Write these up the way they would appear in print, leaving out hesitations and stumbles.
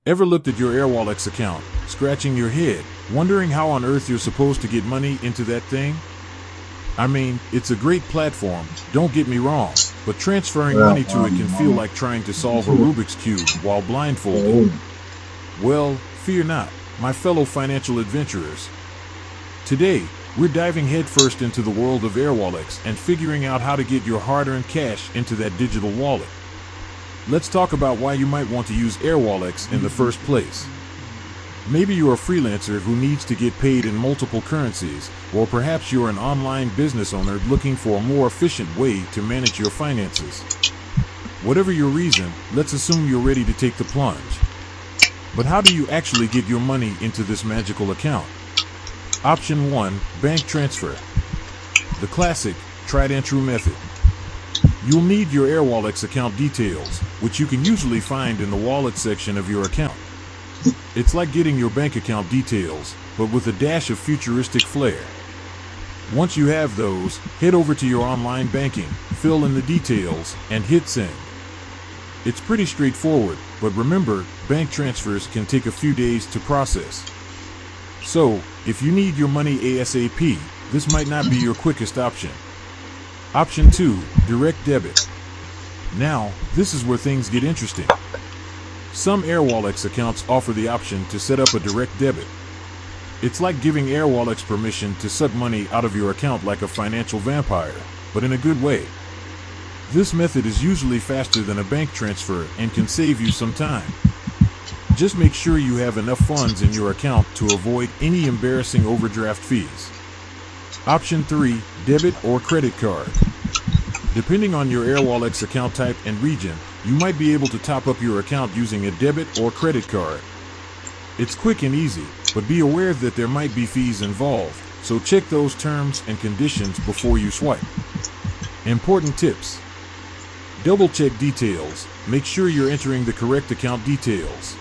Ever looked at your Airwallex account, scratching your head, wondering how on earth you're supposed to get money into that thing? I mean, it's a great platform, don't get me wrong, but transferring money to it can feel like trying to solve a Rubik's Cube while blindfolded. Well, fear not, my fellow financial adventurers. Today, we're diving headfirst into the world of Airwallex and figuring out how to get your hard-earned cash into that digital wallet. Let's talk about why you might want to use Airwallex in the first place. Maybe you're a freelancer who needs to get paid in multiple currencies, or perhaps you're an online business owner looking for a more efficient way to manage your finances. Whatever your reason, let's assume you're ready to take the plunge. But how do you actually get your money into this magical account? Option 1, bank transfer. The classic, tried and true method. You'll need your Airwallex account details, which you can usually find in the wallet section of your account. It's like getting your bank account details, but with a dash of futuristic flair. Once you have those, head over to your online banking, fill in the details, and hit send. It's pretty straightforward, but remember, bank transfers can take a few days to process. So, if you need your money ASAP, this might not be your quickest option. Option 2, direct debit. Now, this is where things get interesting. Some Airwallex accounts offer the option to set up a direct debit. It's like giving Airwallex permission to suck money out of your account like a financial vampire, but in a good way. This method is usually faster than a bank transfer and can save you some time. Just make sure you have enough funds in your account to avoid any embarrassing overdraft fees. Option 3, debit or credit card. Depending on your Airwallex account type and region, you might be able to top up your account using a debit or credit card. It's quick and easy, but be aware that there might be fees involved, so check those terms and conditions before you swipe. Important tips. Double check details. Make sure you're entering the correct account details.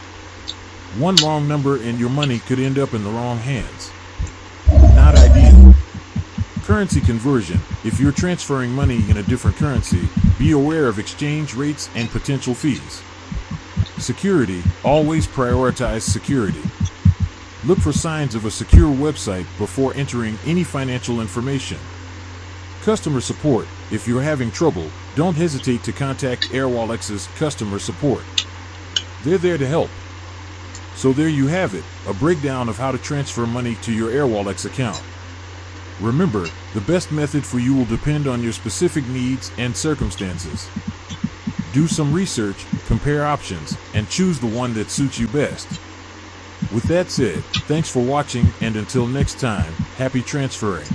One wrong number and your money could end up in the wrong hands. Not ideal. Currency conversion. If you're transferring money in a different currency, be aware of exchange rates and potential fees. Security. Always prioritize security. Look for signs of a secure website before entering any financial information. Customer support. If you're having trouble, don't hesitate to contact Airwallex's customer support. They're there to help. So there you have it, a breakdown of how to transfer money to your Airwallex account. Remember, the best method for you will depend on your specific needs and circumstances. Do some research, compare options, and choose the one that suits you best. With that said, thanks for watching, and until next time, happy transferring.